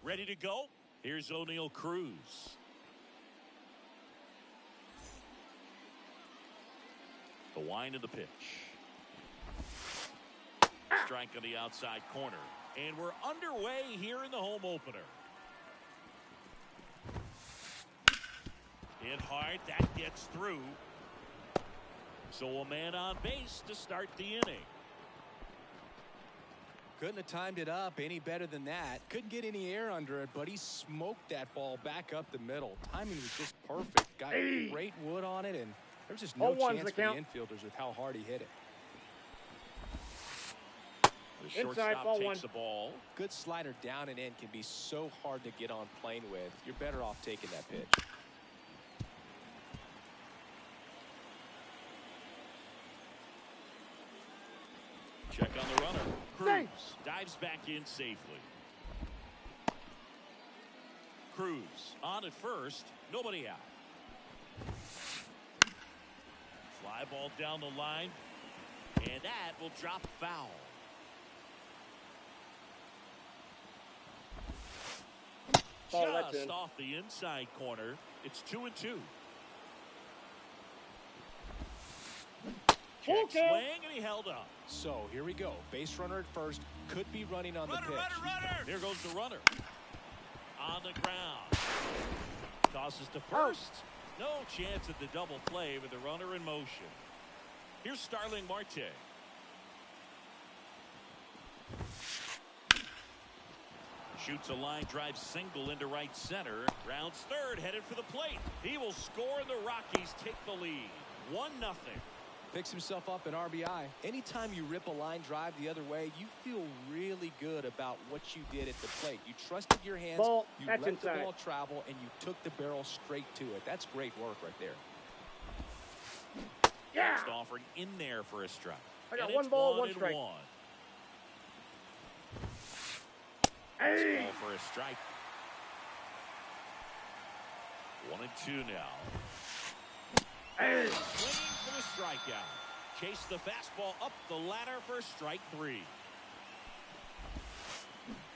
Ready to go? Here's O'Neal Cruz. The wind of the pitch. Strike on the outside corner. And we're underway here in the home opener. Hit hard. That gets through. So a man on base to start the inning. Couldn't have timed it up any better than that. Couldn't get any air under it, but he smoked that ball back up the middle. Timing was just perfect. Got great wood on it, and there's just no chance for the infielders with how hard he hit it. The shortstop takes the ball. Good slider down and in can be so hard to get on plane with. You're better off taking that pitch. Check on the runner. Cruz dives back in safely. Cruz on at first. Nobody out. Fly ball down the line. And that will drop foul. Just off the inside corner. It's 2-2. Check swing, and he held up. So here we go. Base runner at first. Could be running on the pitch. Runner. Here goes the runner. On the ground. Tosses to first. No chance at the double play with the runner in motion. Here's Starling Marte. Shoots a line drive single into right center. Rounds third, headed for the plate. He will score, and the Rockies take the lead. 1-0. Picks himself up an RBI. Anytime you rip a line drive the other way, you feel really good about what you did at the plate. You trusted your hands, you let the ball travel, and you took the barrel straight to it. That's great work right there. Yeah. Next offering in there for a strike. I got one ball, one strike. Hey. Ball for a strike. 1-2 now. Hey. Swinging for the strikeout. Chase the fastball up the ladder for strike 3.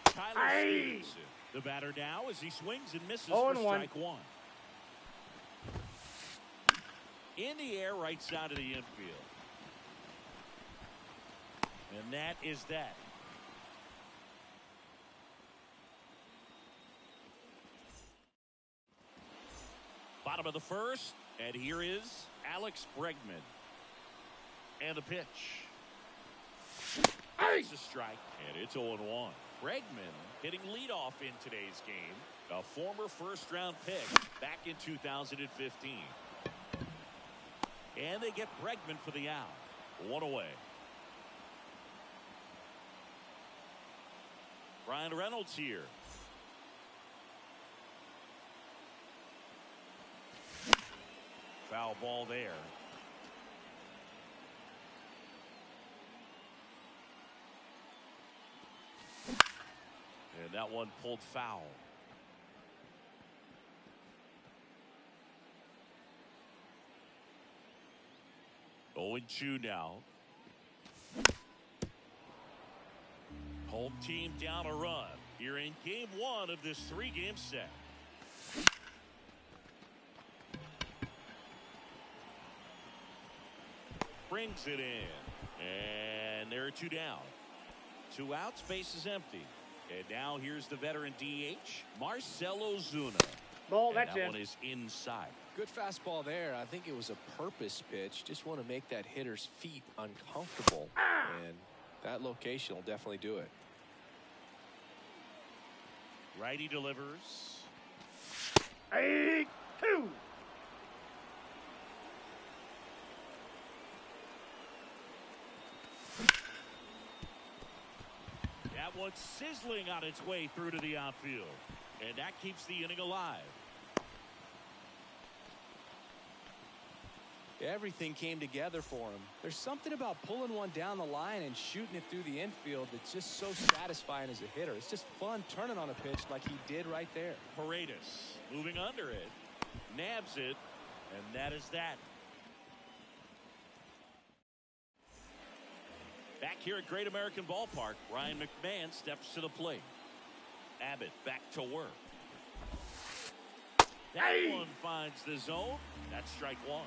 Tyler Stevenson, the batter now as he swings and misses for strike 1. In the air, right side of the infield. And that is that. Bottom of the first, and here is Alex Bregman. And the pitch. It's a strike, and it's 0-1. Bregman hitting leadoff in today's game. A former first-round pick back in 2015. And they get Bregman for the out. 1 away. Ryan Reynolds here. Foul ball there. And that one pulled foul. Going 2 now. Home team down a run here in game 1 of this 3-game set. Brings it in. And there are 2 down. 2 outs, base is empty. And now here's the veteran DH, Marcell Ozuna. Ball, that's that one is inside. Good fastball there. I think it was a purpose pitch. Just want to make that hitter's feet uncomfortable. And that location will definitely do it. Righty delivers. 8-2. That one's sizzling on its way through to the outfield. And that keeps the inning alive. Everything came together for him. There's something about pulling one down the line and shooting it through the infield that's just so satisfying as a hitter. It's just fun turning on a pitch like he did right there. Paredes moving under it. Nabs it. And that is that. Back here at Great American Ballpark, Ryan McMahon steps to the plate. Abbott back to work. That one finds the zone. That's strike 1.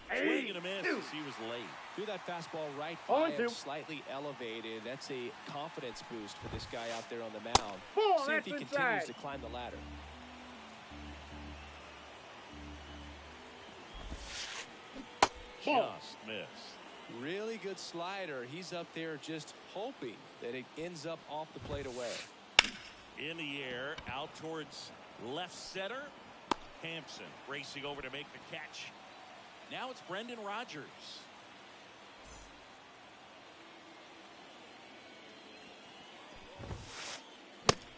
Swing and a miss as he was late. Threw that fastball right by him, slightly elevated. That's a confidence boost for this guy out there on the mound. See if he continues to climb the ladder. Just missed. Really good slider. He's up there just hoping that it ends up off the plate away. In the air, out towards left center. Hampson racing over to make the catch. Now it's Brendan Rodgers.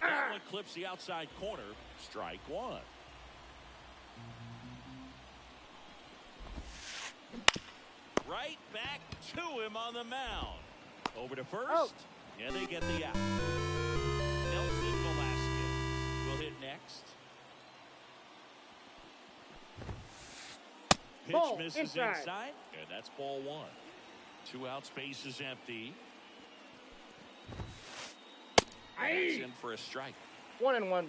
That one clips the outside corner. Strike 1. Right back to him on the mound. Over to first. And they get the out. Nelson Velasquez will hit next. Pitch misses inside. And that's ball 1. 2 outs, base is empty. That's in for a strike. 1-1.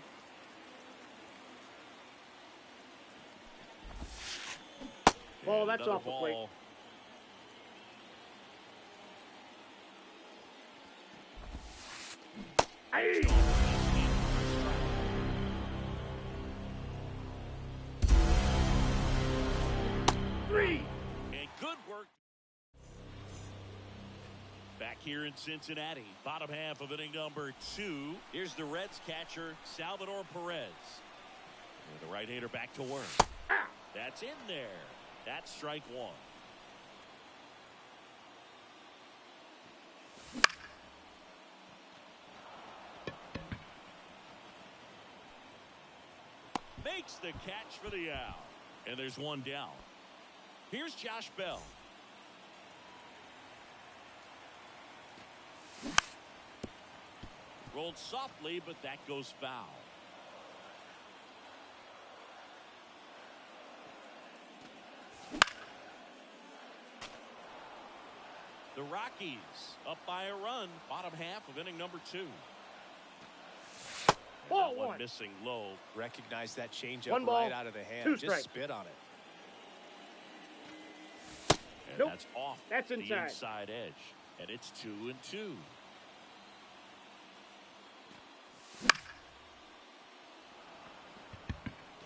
Ball, that's off the plate. Back here in Cincinnati, bottom half of inning number 2. Here's the Reds catcher, Salvador Perez. And the right-hander back to work. That's in there. That's strike 1. Makes the catch for the out. And there's one down. Here's Josh Bell. Rolled softly, but that goes foul. The Rockies up by a run, bottom half of inning number 2. Ball one one. missing low. Recognize that changeup One ball, right out of the hand. 2 Just strikes. spit on it. And Nope. that's off That's the inside. inside edge. And it's 2-2.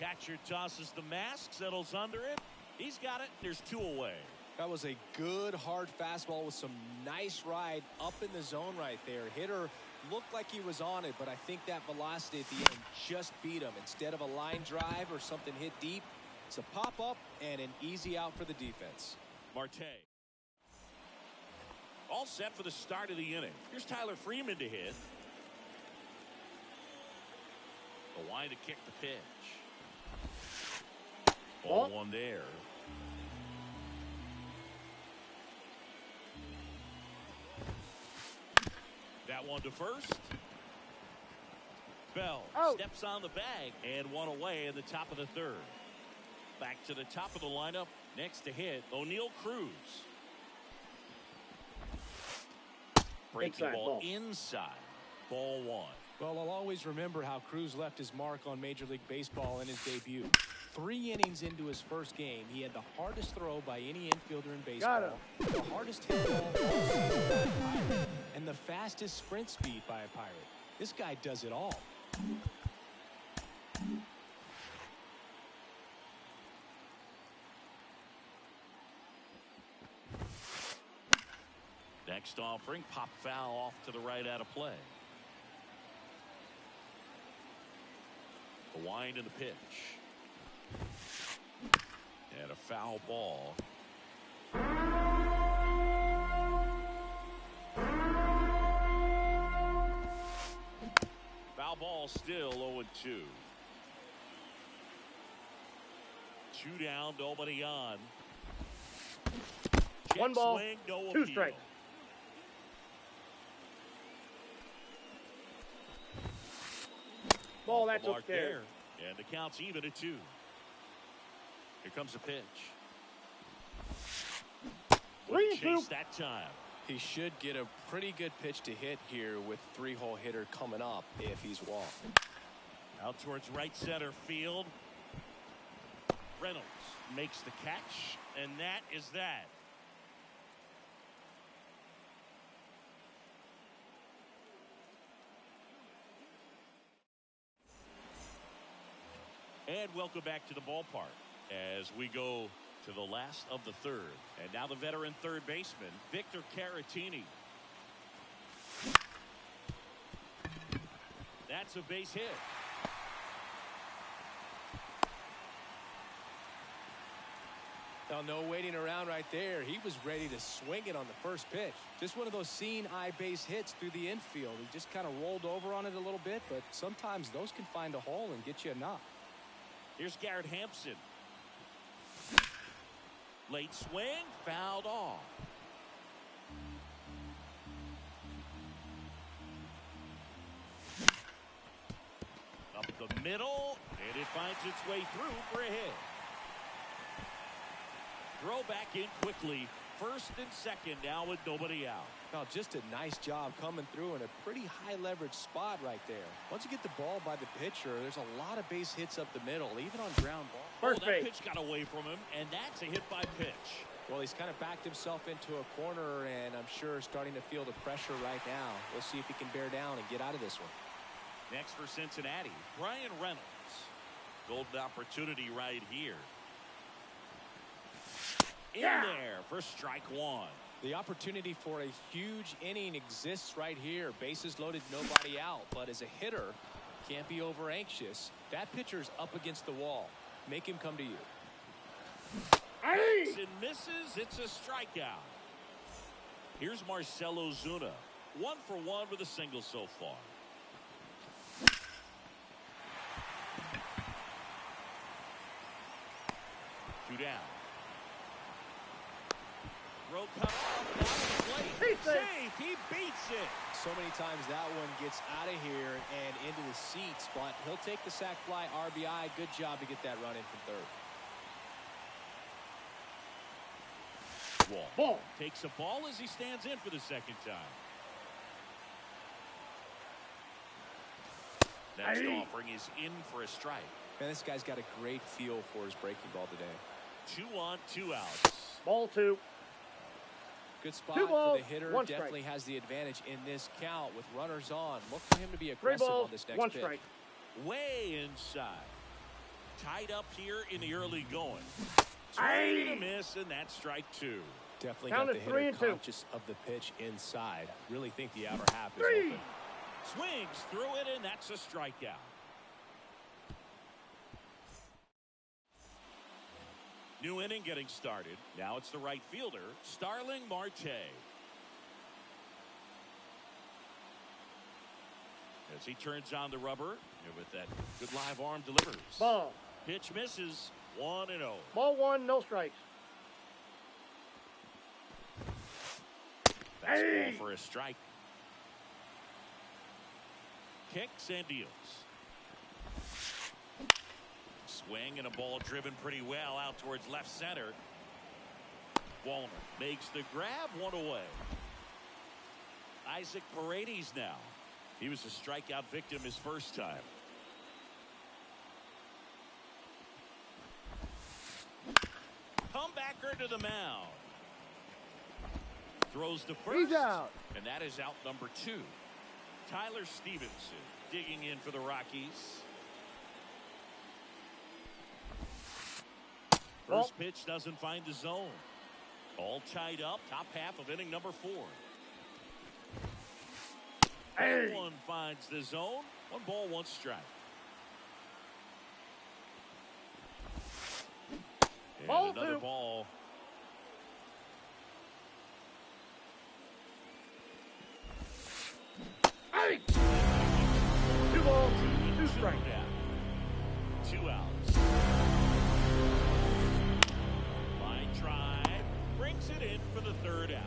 Catcher tosses the mask, settles under it. He's got it. There's 2 away. That was a good hard fastball with some nice ride up in the zone right there. Hitter looked like he was on it, but I think that velocity at the end just beat him. Instead of a line drive or something hit deep, it's a pop up and an easy out for the defense. Marte. All set for the start of the inning. Here's Tyler Freeman to hit. The line to kick the pitch. Ball 1 there. That one to first. Bell steps on the bag and 1 away in the top of the 3rd. Back to the top of the lineup. Next to hit, O'Neal Cruz. Breaking ball inside. Ball 1. Well, I'll always remember how Cruz left his mark on Major League Baseball in his debut. 3 innings into his first game, he had the hardest throw by any infielder in baseball, the hardest hit ball all season by a Pirate, and the fastest sprint speed by a Pirate. This guy does it all. Next offering, pop foul off to the right out of play. The wind and the pitch. And a foul ball. Foul ball still 0-2. 2 down, nobody on. Jet 1 ball, swing, no 2 appeal. strikes. Ball, that's Mark upstairs. there. And the count's even at 2. Here comes a pitch. 3-2. Chase that time. He should get a pretty good pitch to hit here with 3-hole hitter coming up if he's walking. Out towards right center field. Reynolds makes the catch, and that is that. And welcome back to the ballpark as we go to the last of the 3rd. And now the veteran third baseman, Victor Caratini. That's a base hit. Now, no waiting around right there. He was ready to swing it on the first pitch. Just one of those seeing eye base hits through the infield. He just kind of rolled over on it a little bit, but sometimes those can find a hole and get you a knock. Here's Garrett Hampson. Late swing, fouled off. Up the middle, and it finds its way through for a hit. Throw back in quickly. First and second now with nobody out. Now, just a nice job coming through in a pretty high leverage spot right there. Once you get the ball by the pitcher, there's a lot of base hits up the middle, even on ground ball. First that base. pitch got away from him, and that's a hit by pitch. Well, he's kind of backed himself into a corner, and I'm sure starting to feel the pressure right now. We'll see if he can bear down and get out of this one. Next for Cincinnati, Brian Reynolds. Golden opportunity right here. In there for strike 1. The opportunity for a huge inning exists right here. Bases loaded, nobody out. But as a hitter, can't be over anxious. That pitcher's up against the wall. Make him come to you. And misses. It's a strikeout. Here's Marcell Ozuna. 1 for 1 with a single so far. Two down. Throw cut off. Down the plate. Safe. He beats it. So many times that one gets out of here and into the seats, but he'll take the sac fly, RBI. Good job to get that run in from third. Ball. Takes a ball as he stands in for the second time. Next offering is in for a strike. Man, this guy's got a great feel for his breaking ball today. 2 on, 2 outs. Ball 2. Good spot for the hitter. Definitely has the advantage in this count with runners on. Look for him to be aggressive on this next pitch. Strike. Way inside. Tied up here in the early going. Swing and a miss, and that's strike 2. Definitely got the hitter conscious of the pitch inside. Really think the outer half is open. Swings through it, and that's a strikeout. New inning getting started. Now it's the right fielder, Starling Marte. As he turns on the rubber, and with that good live arm delivers. Ball. Pitch misses. 1-0. Ball 1, no strikes. Fastball for a strike. Kicks and deals. Swing and a ball driven pretty well out towards left center. Wallner makes the grab, 1 away. Isaac Paredes now. He was a strikeout victim his first time. Comebacker to the mound. Throws to first. He's out. And that is out number 2. Tyler Stevenson digging in for the Rockies. First pitch doesn't find the zone. All tied up. Top half of inning number 4. One finds the zone. 1 ball, 1 strike. And ball another 2. Ball. Hey. 2 balls, 2 strikes. 2 outs. Line drive brings it in for the 3rd out.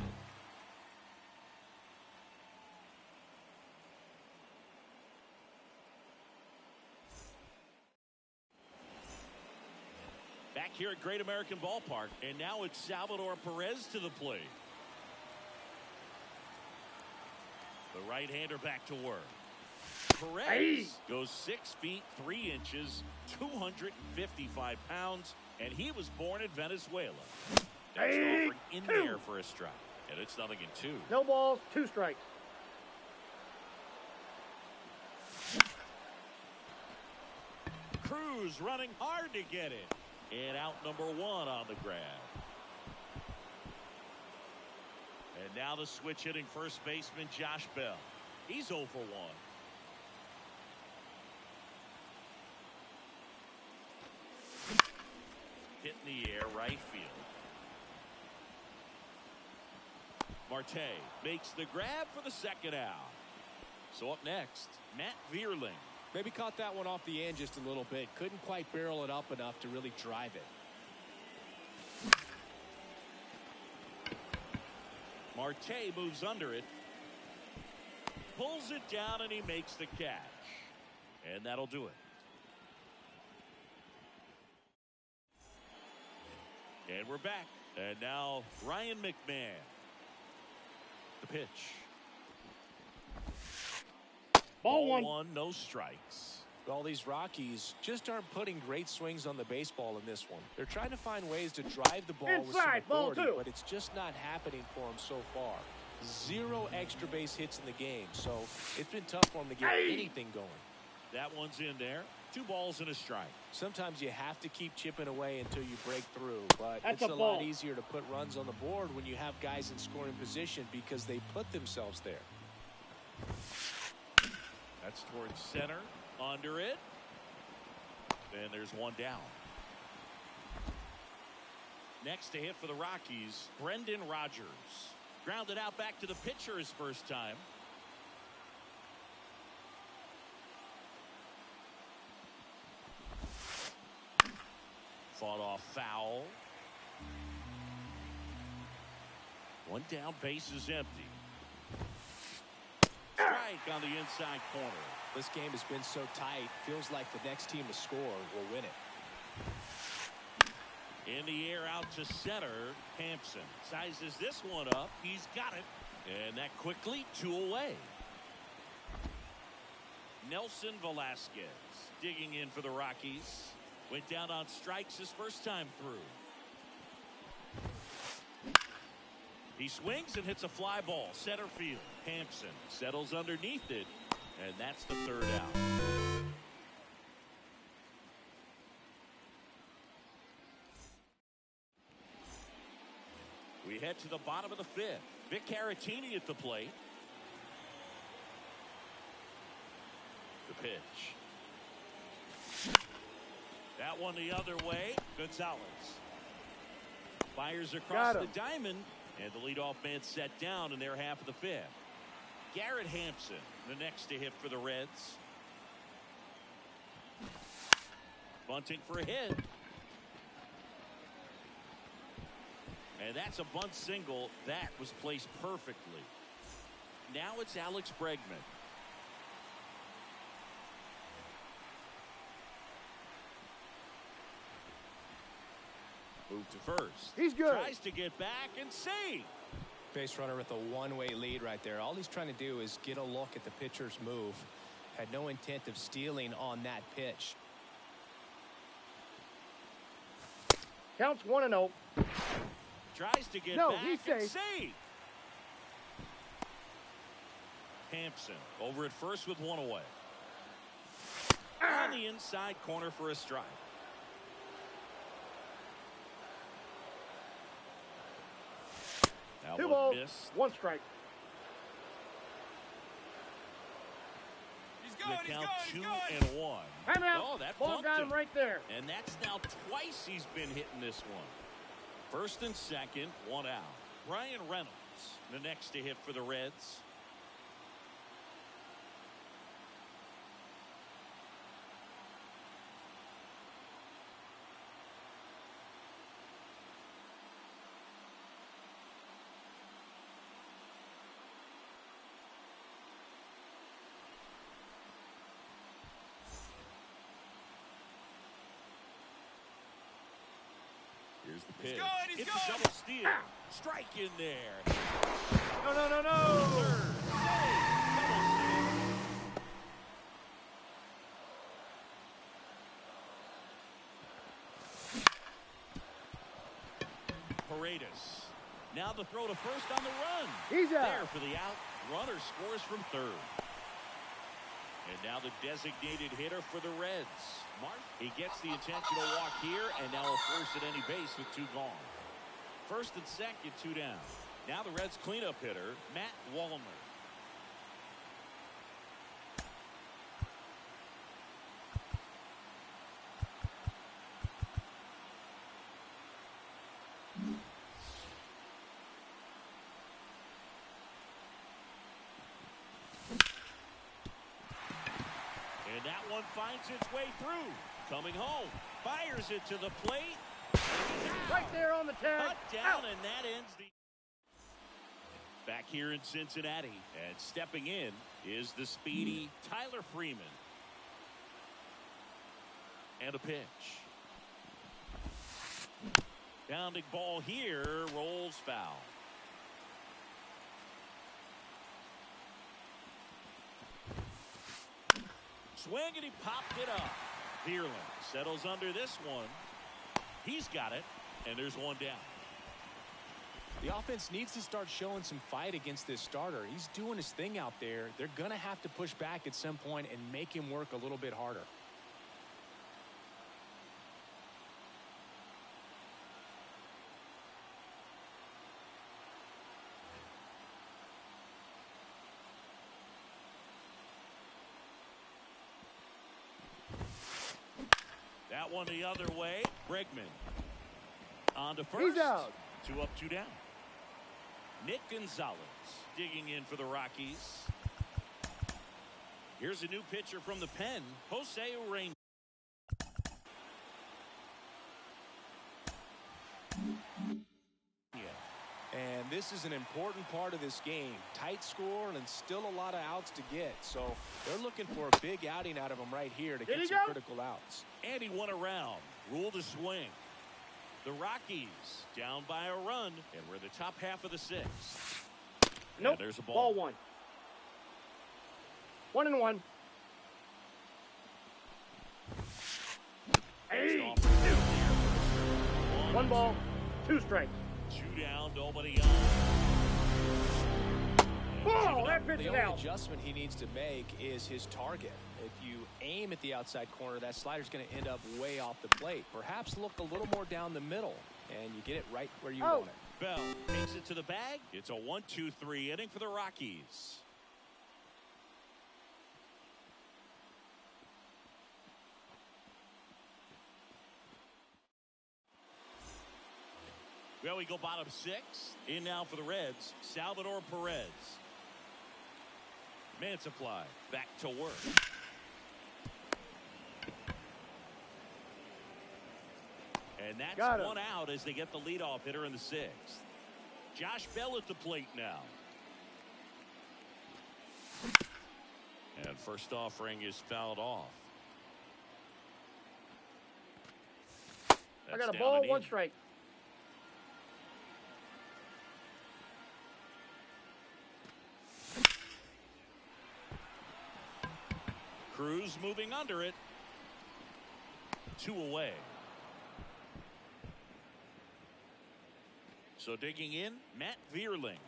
Back here at Great American Ballpark, and now it's Salvador Perez to the plate. The right-hander back to work. Perez goes 6 feet 3 inches, 255 pounds, and he was born in Venezuela. Next offering in there for a strike, and it's 0-2. No balls, 2 strikes. Cruz running hard to get it. And out number 1 on the grab. And now the switch hitting first baseman Josh Bell. He's 0 for 1. Hit in the air, right field. Marte makes the grab for the 2nd out. So up next, Matt Vierling. Maybe caught that one off the end just a little bit. Couldn't quite barrel it up enough to really drive it. Marte moves under it. Pulls it down and he makes the catch. And that'll do it. And we're back. And now Ryan McMahon. The pitch. Ball 1, no strikes. Well, these Rockies just aren't putting great swings on the baseball in this one. They're trying to find ways to drive the ball with some authority, but it's just not happening for them so far. 0 extra base hits in the game, so it's been tough for them to get anything going. That one's in there. 2 balls and a strike. Sometimes you have to keep chipping away until you break through, but That's it's a a ball. lot easier to put runs on the board when you have guys in scoring position because they put themselves there. That's towards center. Under it. And there's one down. Next to hit for the Rockies, Brendan Rodgers. Grounded out back to the pitcher his first time. Fought off foul. One down, base is empty. Strike on the inside corner. This game has been so tight, feels like the next team to score will win it. In the air out to center. Hampson sizes this one up. He's got it. And that quickly 2 away. Nelson Velasquez digging in for the Rockies. Went down on strikes his first time through. He swings and hits a fly ball. Center field. Hampson settles underneath it. And that's the 3rd out. We head to the bottom of the 5th. Vic Caratini at the plate. The pitch. That one the other way. Gonzalez fires across the diamond, and the leadoff man set down in their half of the 5th. Garrett Hampson, the next to hit for the Reds. Bunting for a hit. And that's a bunt single. That was placed perfectly. Now it's Alex Bregman. Move to first. He's good. Tries to get back and save. Base runner with a one-way lead right there. All he's trying to do is get a look at the pitcher's move. Had no intent of stealing on that pitch. Counts 1-0. Tries to get back and save. Hampson over at first with 1 away. On the inside corner for a strike. That 2 one balls, missed. 1 strike. The count 2-1. Time out. Oh, that Ball bumped got him. him right there. And that's now twice he's been hitting this one. First and second, 1 out. Brian Reynolds, the next to hit for the Reds. Here's the pitch. It's a double steal. Strike in there. No. Third. Double steal. Paredes. Now the throw to first on the run. He's out. There for the out. Runner scores from third. And now the designated hitter for the Reds. Mark. He gets the intentional walk here, and now will force at any base with 2 gone. First and second, 2 down. Now the Reds cleanup hitter, Matt Wallner. And that one finds its way through. Coming home. Fires it to the plate. Right there on the tag. Cut down, and that ends the... Back here in Cincinnati. And stepping in is the speedy Tyler Freeman. And a pitch. Bounding ball here. Rolls foul. Swing, and he popped it up. Bierlin settles under this one. He's got it, and there's 1 down. The offense needs to start showing some fight against this starter. He's doing his thing out there. They're going to have to push back at some point and make him work a little bit harder. That one the other way. Bregman on to first. He's out. 2 up, 2 down. Nick Gonzalez digging in for the Rockies. Here's a new pitcher from the pen, Jose Ureña. And this is an important part of this game. Tight score and still a lot of outs to get. So they're looking for a big outing out of him right here to get some critical outs. And he won around. Rule to swing. The Rockies down by a run, and we're in the top half of the 6th. Nope. And there's a ball. Ball 1. 1-1. Hey. 1 ball, 2 strikes. 2 down, nobody on. Ball, that pitch The is only out. adjustment he needs to make is his target. If you aim at the outside corner, that slider's going to end up way off the plate. Perhaps look a little more down the middle, and you get it right where you want it. Bell takes it to the bag. It's a 1-2-3 inning for the Rockies. Well, we go bottom 6. In now for the Reds, Salvador Perez. Mantiply back to work. And that's 1 out as they get the leadoff hitter in the 6th. Josh Bell at the plate now. And first offering is fouled off. I got a ball, 1 strike. Cruz moving under it. 2 away. So digging in, Matt Vierling.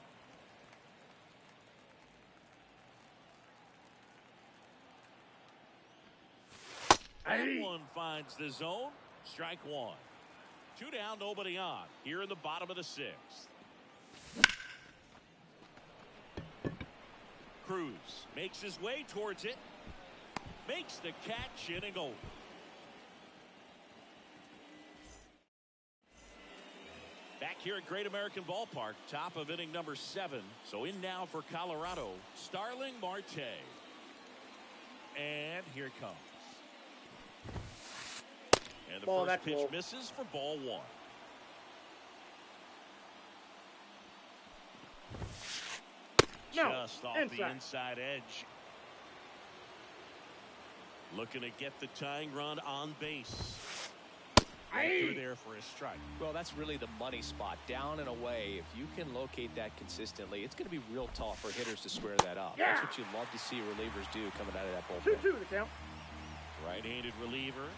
That one finds the zone. Strike 1. 2 down, nobody on. Here in the bottom of the 6th. Cruz makes his way towards it. Makes the catch, inning over. Back here at Great American Ballpark, top of inning number 7. So in now for Colorado, Starling Marte. And here it comes. And the first pitch misses for ball 1. Just off the inside edge. Looking to get the tying run on base. Right through there for a strike. Well, that's really the money spot. Down and away. If you can locate that consistently, it's going to be real tough for hitters to square that up. Yeah. That's what you love to see relievers do coming out of that bullpen. 2-2 the count. Right-handed reliever.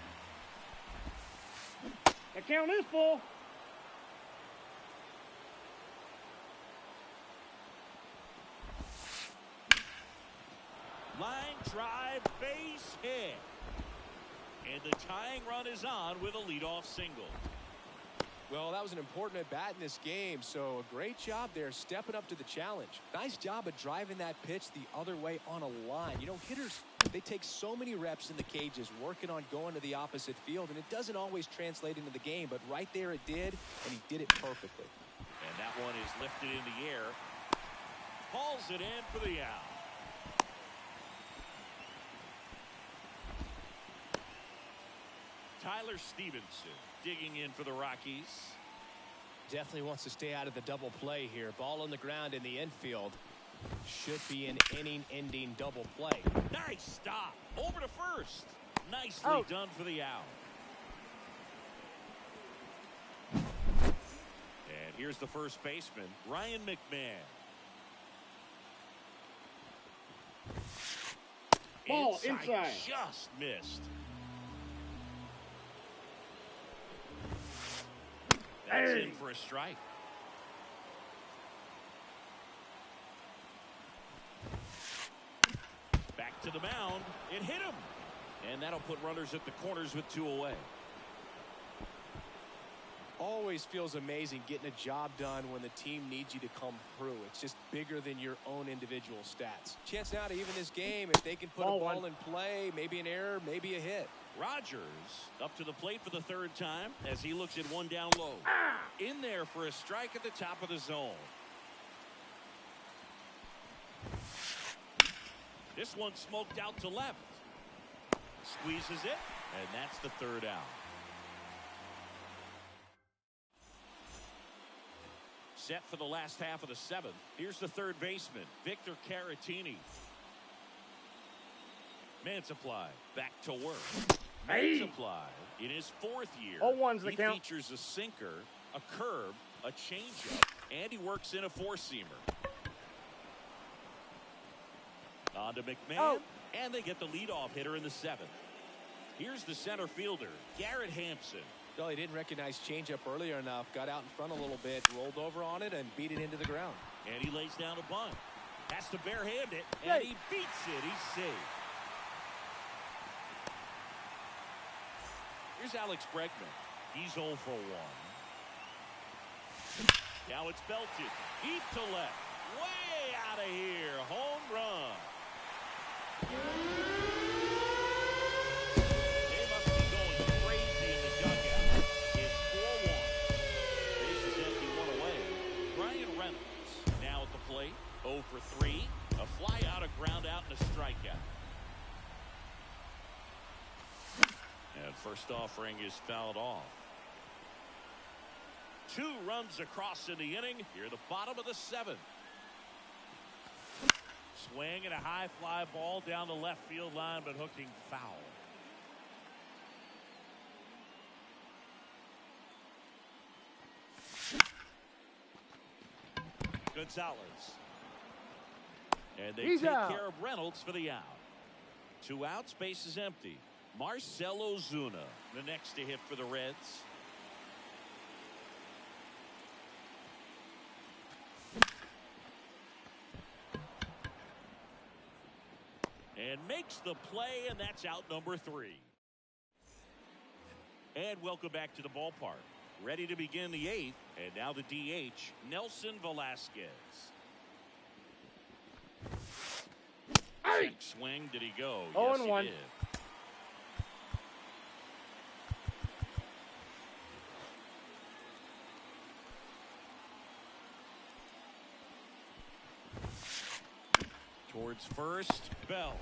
The count is full. Line drive, base hit. And the tying run is on with a leadoff single. Well, that was an important at-bat in this game, so a great job there stepping up to the challenge. Nice job of driving that pitch the other way on a line. You know, hitters, they take so many reps in the cages working on going to the opposite field, and it doesn't always translate into the game, but right there it did, and he did it perfectly. And that one is lifted in the air. Hauls it in for the out. Tyler Stevenson digging in for the Rockies. Definitely wants to stay out of the double play here. Ball on the ground in the infield. Should be an inning-ending double play. Nice stop. Over to first. Nicely done for the out. And here's the first baseman, Ryan McMahon. Ball inside. Just missed. That's in for a strike. to the mound. It hit him. And that'll put runners at the corners with 2 away. Always feels amazing getting a job done when the team needs you to come through. It's just bigger than your own individual stats. Chance now to even this game if they can put a ball in play, maybe an error, maybe a hit. Rogers up to the plate for the 3rd time as he looks at 1 down low. In there for a strike at the top of the zone. This one smoked out to left. Squeezes it, and that's the 3rd out. Set for the last half of the 7th. Here's the 3rd baseman, Victor Caratini. Mantiply back to work. Mantiply in his 4th year. 0-1's the he count. features a sinker, a curve, a changeup, and he works in a 4-seamer. On to McMahon, and they get the leadoff hitter in the 7th. Here's the center fielder, Garrett Hampson. Well, he didn't recognize changeup earlier enough, got out in front a little bit, rolled over on it, and beat it into the ground. And he lays down a bunt. Has to barehand it, and he beats it. He's safe. Here's Alex Bregman. He's 0 for 1. Now it's belted. Deep to left. Way out of here. Home run. They must be going crazy in the dugout. It's 4-1. Bases empty, 1 away. Brian Reynolds now at the plate. 0 for 3. A fly out, a ground out, and a strikeout. And first offering is fouled off. 2 runs across in the inning. Here at the bottom of the 7th. Swing and a high fly ball down the left field line, but hooking foul. Gonzalez. And they take care of Reynolds for the out. 2 outs, bases empty. Marcell Ozuna, the next to hit for the Reds. And makes the play, and that's out number 3. And welcome back to the ballpark. Ready to begin the 8th, and now the DH, Nelson Velasquez. Check swing, did he go? Yes, he did. Towards first, Bell.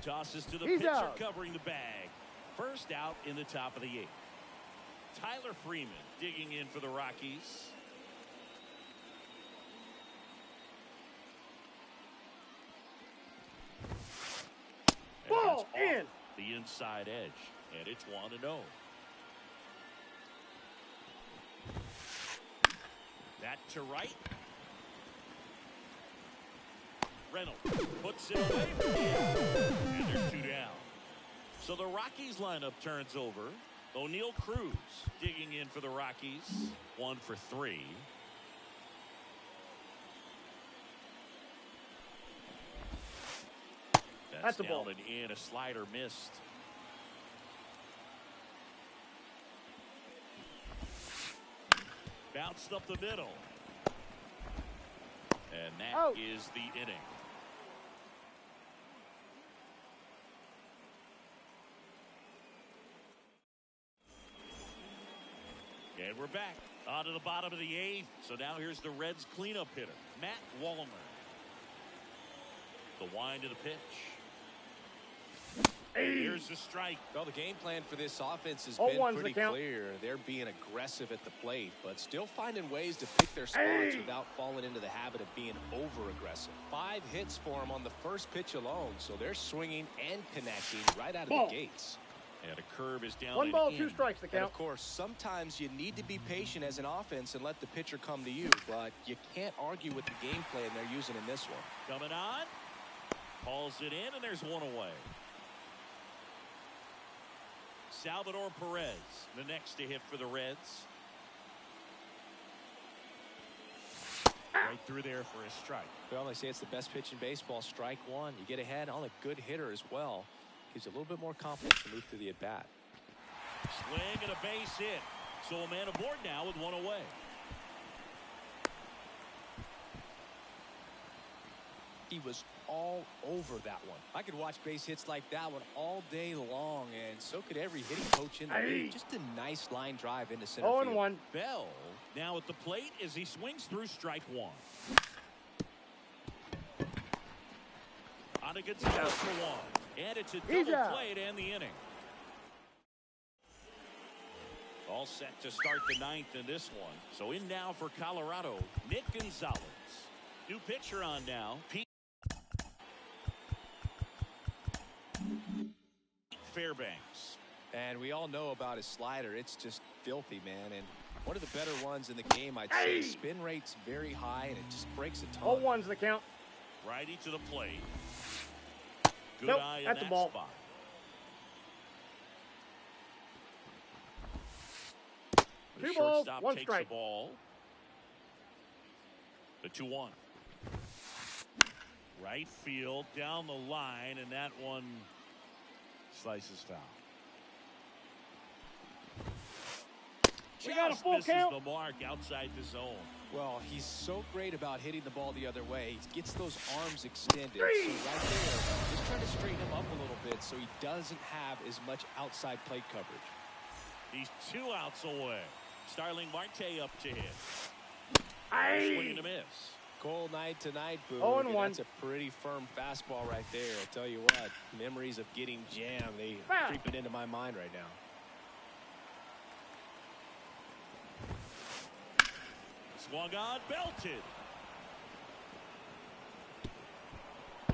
Tosses to the pitcher covering the bag. First out in the top of the 8th. Tyler Freeman digging in for the Rockies. Ball in. The inside edge, and it's 1-0. That to right. Reynolds puts it away from him, and there's 2 down. So the Rockies lineup turns over. O'Neal Cruz digging in for the Rockies. 1 for 3. That's the ball. Down and in. A slider missed. Bounced up the middle. And that is the inning. And we're back on to the bottom of the 8th. So now here's the Reds cleanup hitter, Matt Wallner. The wind to the pitch. Here's the strike. Well, the game plan for this offense has been pretty clear. They're being aggressive at the plate, but still finding ways to pick their spots without falling into the habit of being over-aggressive. 5 hits for them on the first pitch alone, so they're swinging and connecting right out of the gates. And a curve is down. 1 ball, 2 strikes the count. And of course, sometimes you need to be patient as an offense and let the pitcher come to you, but you can't argue with the game plan they're using in this one. Coming on. Hauls it in, and there's 1 away. Salvador Perez, the next to hit for the Reds. Right through there for a strike. Well, they say it's the best pitch in baseball. Strike one. You get ahead on a good hitter as well. Gives you a little bit more confidence to move through the at-bat. Swing and a base hit. So a man aboard now with one away. He was all over that one. I could watch base hits like that one all day long, and so could every hitting coach in the league. Just a nice line drive into center field. 0-1. Bell now at the plate as he swings through strike one. On a good start for one. And it's a double play to end the inning. All set to start the ninth in this one. So in now for Colorado, Nick Gonzalez. New pitcher on now, Pete Fairbanks. And we all know about his slider. It's just filthy, man. And one of the better ones in the game, I'd say. Spin rate's very high, and it just breaks a ton. 0-1's the count. Righty to the plate. Good Nope, eye in that's that a ball. spot. The 2 balls, shortstop 1 takes strike. the ball. The 2-1. Right field down the line, and that one slices foul. We got a Just full misses count. the mark outside the zone. Well, he's so great about hitting the ball the other way. He gets those arms extended. So 3. right there, just trying to straighten him up a little bit so he doesn't have as much outside plate coverage. He's 2 outs away. Starling Marte up to hit. Swing and a miss. Cold night tonight, Boo. 0-1. That's a pretty firm fastball right there. I'll tell you what, memories of getting jammed, they creeping into my mind right now. Swung on, belted.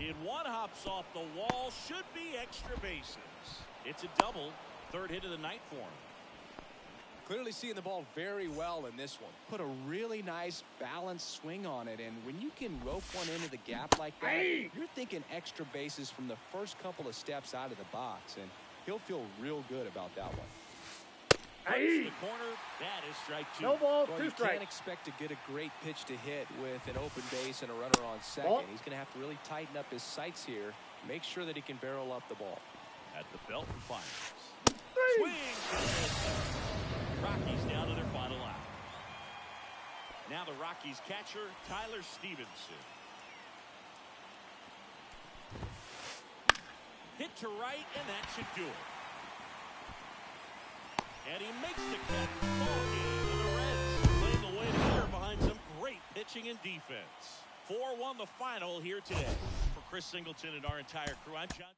In one, hops off the wall, should be extra bases. It's a double, 3rd hit of the night for him. Clearly seeing the ball very well in this one. Put a really nice balanced swing on it, and when you can rope one into the gap like that, you're thinking extra bases from the first couple of steps out of the box, and he'll feel real good about that one. To the corner, that is strike 2. No ball, Well, 2 you strikes. can't expect to get a great pitch to hit with an open base and a runner on second. Ball. He's going to have to really tighten up his sights here, make sure that he can barrel up the ball. At the belt and fires. 3. Swing. Rockies down to their final out. Now the Rockies catcher, Tyler Stevenson. Hit to right, and that should do it. And he makes the catch. Ball game with the Reds playing the way together behind some great pitching and defense. 4-1 the final here today. For Chris Singleton and our entire crew, I'm John.